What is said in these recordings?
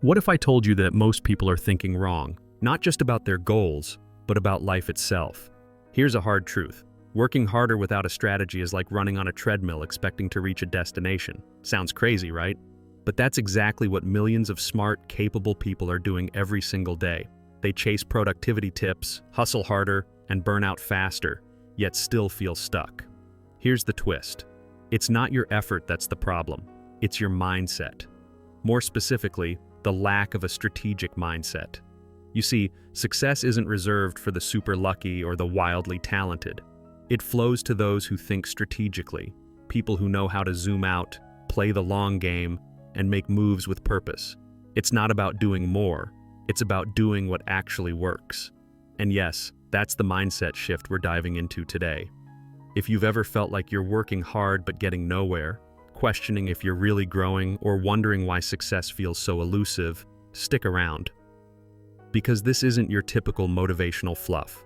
What if I told you that most people are thinking wrong, not just about their goals, but about life itself? Here's a hard truth. Working harder without a strategy is like running on a treadmill expecting to reach a destination. Sounds crazy, right? But that's exactly what millions of smart, capable people are doing every single day. They chase productivity tips, hustle harder, and burn out faster, yet still feel stuck. Here's the twist. It's not your effort that's the problem. It's your mindset. More specifically, the lack of a strategic mindset. You see, success isn't reserved for the super lucky or the wildly talented. It flows to those who think strategically, people who know how to zoom out, play the long game, and make moves with purpose. It's not about doing more, it's about doing what actually works. And yes, that's the mindset shift we're diving into today. If you've ever felt like you're working hard but getting nowhere, questioning if you're really growing, or wondering why success feels so elusive, stick around. Because this isn't your typical motivational fluff.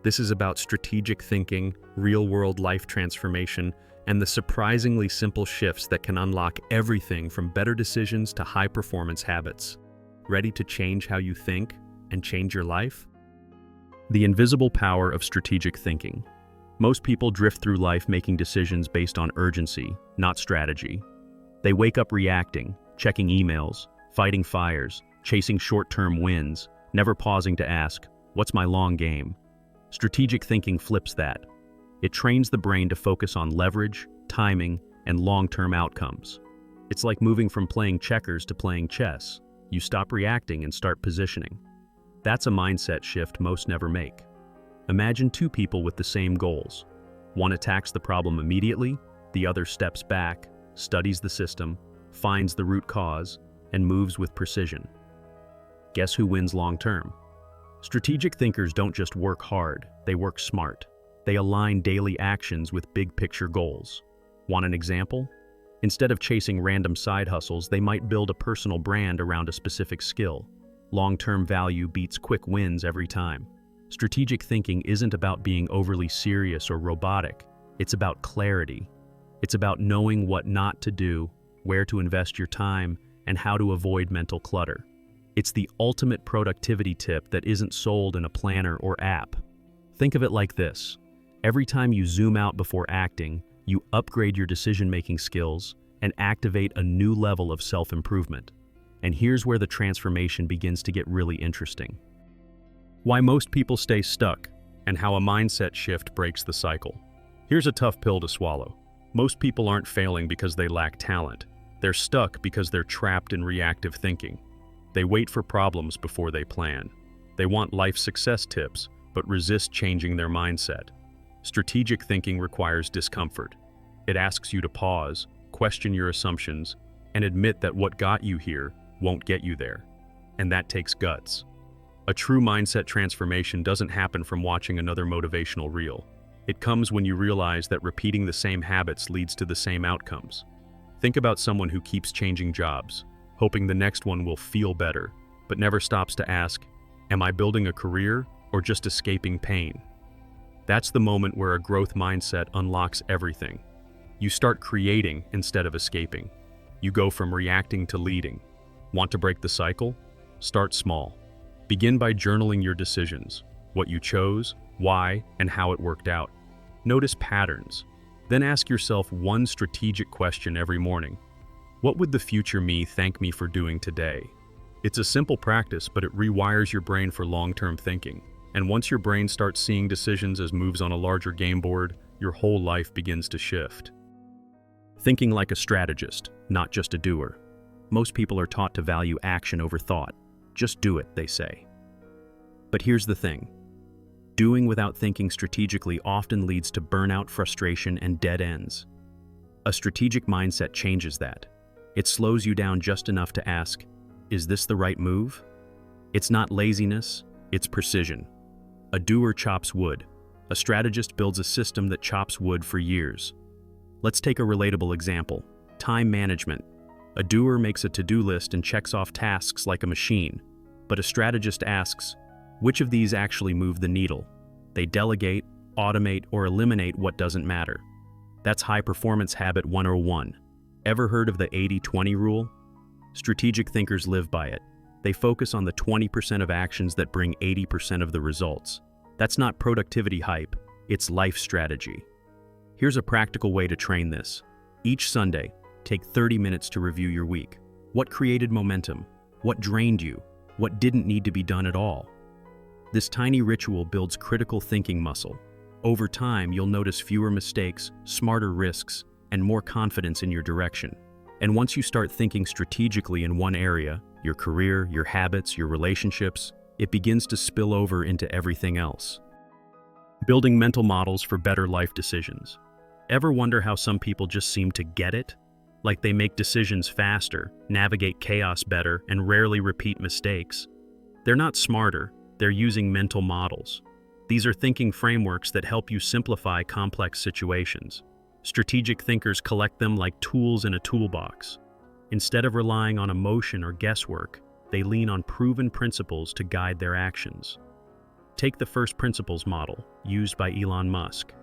This is about strategic thinking, real-world life transformation, and the surprisingly simple shifts that can unlock everything from better decisions to high-performance habits. Ready to change how you think and change your life? The invisible power of strategic thinking. Most people drift through life making decisions based on urgency, not strategy. They wake up reacting, checking emails, fighting fires, chasing short-term wins, never pausing to ask, what's my long game? Strategic thinking flips that. It trains the brain to focus on leverage, timing, and long-term outcomes. It's like moving from playing checkers to playing chess. You stop reacting and start positioning. That's a mindset shift most never make. Imagine two people with the same goals. One attacks the problem immediately, the other steps back, studies the system, finds the root cause, and moves with precision. Guess who wins long term? Strategic thinkers don't just work hard, they work smart. They align daily actions with big picture goals. Want an example? Instead of chasing random side hustles, they might build a personal brand around a specific skill. Long-term value beats quick wins every time. Strategic thinking isn't about being overly serious or robotic. It's about clarity. It's about knowing what not to do, where to invest your time, and how to avoid mental clutter. It's the ultimate productivity tip that isn't sold in a planner or app. Think of it like this. Every time you zoom out before acting, you upgrade your decision-making skills and activate a new level of self-improvement. And here's where the transformation begins to get really interesting. Why most people stay stuck, and how a mindset shift breaks the cycle. Here's a tough pill to swallow. Most people aren't failing because they lack talent. They're stuck because they're trapped in reactive thinking. They wait for problems before they plan. They want life success tips, but resist changing their mindset. Strategic thinking requires discomfort. It asks you to pause, question your assumptions, and admit that what got you here won't get you there. And that takes guts. A true mindset transformation doesn't happen from watching another motivational reel. It comes when you realize that repeating the same habits leads to the same outcomes. Think about someone who keeps changing jobs, hoping the next one will feel better, but never stops to ask, am I building a career or just escaping pain? That's the moment where a growth mindset unlocks everything. You start creating instead of escaping. You go from reacting to leading. Want to break the cycle? Start small. Begin by journaling your decisions, what you chose, why, and how it worked out. Notice patterns. Then ask yourself one strategic question every morning. What would the future me thank me for doing today? It's a simple practice, but it rewires your brain for long-term thinking. And once your brain starts seeing decisions as moves on a larger game board, your whole life begins to shift. Thinking like a strategist, not just a doer. Most people are taught to value action over thought. Just do it, they say. But here's the thing. Doing without thinking strategically often leads to burnout, frustration, and dead ends. A strategic mindset changes that. It slows you down just enough to ask, is this the right move? It's not laziness, it's precision. A doer chops wood. A strategist builds a system that chops wood for years. Let's take a relatable example. Time management. A doer makes a to-do list and checks off tasks like a machine. But a strategist asks, which of these actually move the needle? They delegate, automate, or eliminate what doesn't matter. That's high-performance habit 101. Ever heard of the 80-20 rule? Strategic thinkers live by it. They focus on the 20% of actions that bring 80% of the results. That's not productivity hype, it's life strategy. Here's a practical way to train this. Each Sunday, take 30 minutes to review your week. What created momentum? What drained you? What didn't need to be done at all? This tiny ritual builds critical thinking muscle. Over time, you'll notice fewer mistakes, smarter risks, and more confidence in your direction. And once you start thinking strategically in one area, your career, your habits, your relationships, it begins to spill over into everything else. Building mental models for better life decisions. Ever wonder how some people just seem to get it? Like they make decisions faster, navigate chaos better, and rarely repeat mistakes. They're not smarter, they're using mental models. These are thinking frameworks that help you simplify complex situations. Strategic thinkers collect them like tools in a toolbox. Instead of relying on emotion or guesswork, they lean on proven principles to guide their actions. Take the first principles model, used by Elon Musk.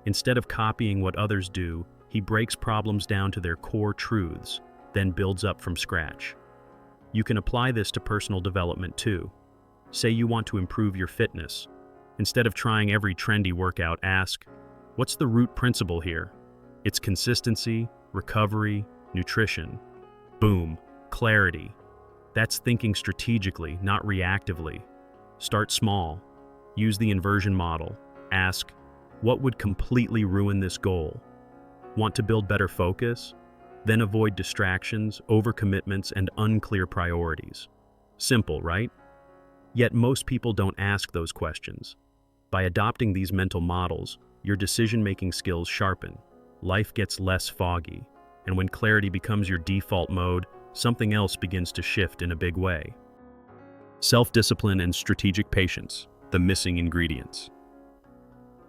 Instead of copying what others do, he breaks problems down to their core truths, then builds up from scratch. You can apply this to personal development too. Say you want to improve your fitness. Instead of trying every trendy workout, ask, what's the root principle here? It's consistency, recovery, nutrition. Boom, clarity. That's thinking strategically, not reactively. Start small. Use the inversion model. Ask, what would completely ruin this goal? Want to build better focus? Then avoid distractions, overcommitments, and unclear priorities. Simple, right? Yet most people don't ask those questions. By adopting these mental models, your decision-making skills sharpen. Life gets less foggy, and when clarity becomes your default mode, something else begins to shift in a big way. Self-discipline and strategic patience, the missing ingredients.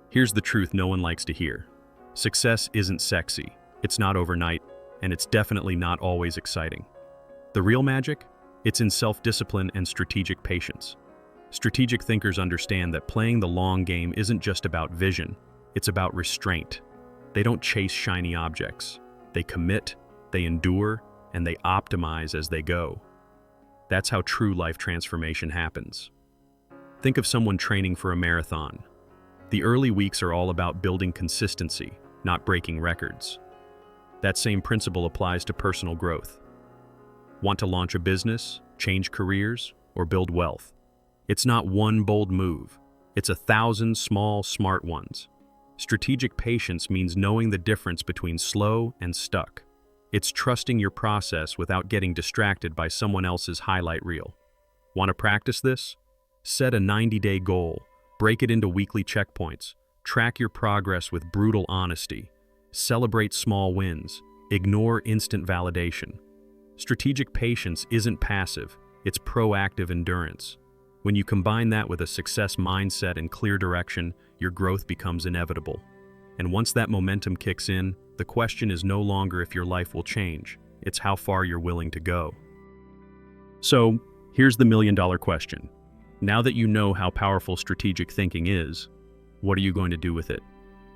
Here's the truth no one likes to hear. Success isn't sexy, it's not overnight, and it's definitely not always exciting. The real magic? It's in self-discipline and strategic patience. Strategic thinkers understand that playing the long game isn't just about vision, it's about restraint. They don't chase shiny objects. They commit, they endure, and they optimize as they go. That's how true life transformation happens. Think of someone training for a marathon. The early weeks are all about building consistency, not breaking records. That same principle applies to personal growth. Want to launch a business, change careers, or build wealth? It's not one bold move. It's 1,000 small, smart ones. Strategic patience means knowing the difference between slow and stuck. It's trusting your process without getting distracted by someone else's highlight reel. Want to practice this? Set a 90-day goal. Break it into weekly checkpoints. Track your progress with brutal honesty. Celebrate small wins. Ignore instant validation. Strategic patience isn't passive, it's proactive endurance. When you combine that with a success mindset and clear direction, your growth becomes inevitable. And once that momentum kicks in, the question is no longer if your life will change, it's how far you're willing to go. So, here's the million-dollar question. Now that you know how powerful strategic thinking is, what are you going to do with it?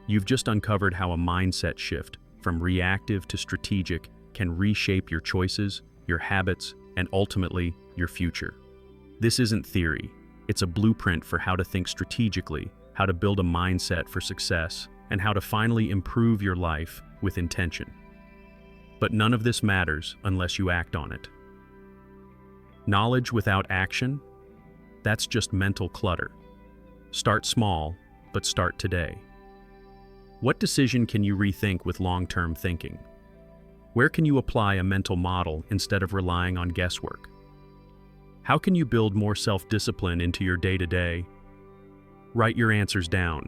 You've just uncovered how a mindset shift from reactive to strategic can reshape your choices, your habits, and ultimately, your future. This isn't theory. It's a blueprint for how to think strategically, how to build a mindset for success, and how to finally improve your life with intention. But none of this matters unless you act on it. Knowledge without action? That's just mental clutter. Start small, but start today. What decision can you rethink with long-term thinking? Where can you apply a mental model instead of relying on guesswork? How can you build more self-discipline into your day-to-day? Write your answers down.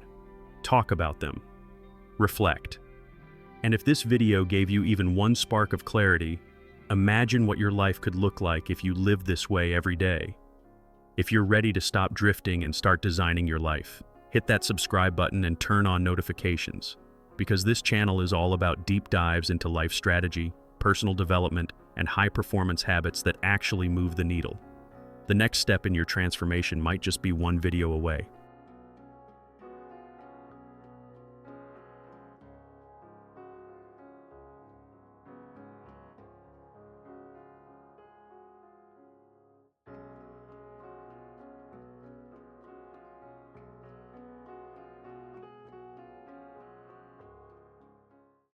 Talk about them. Reflect. And if this video gave you even one spark of clarity, imagine what your life could look like if you lived this way every day. If you're ready to stop drifting and start designing your life, hit that subscribe button and turn on notifications, because this channel is all about deep dives into life strategy, personal development, and high-performance habits that actually move the needle. The next step in your transformation might just be one video away.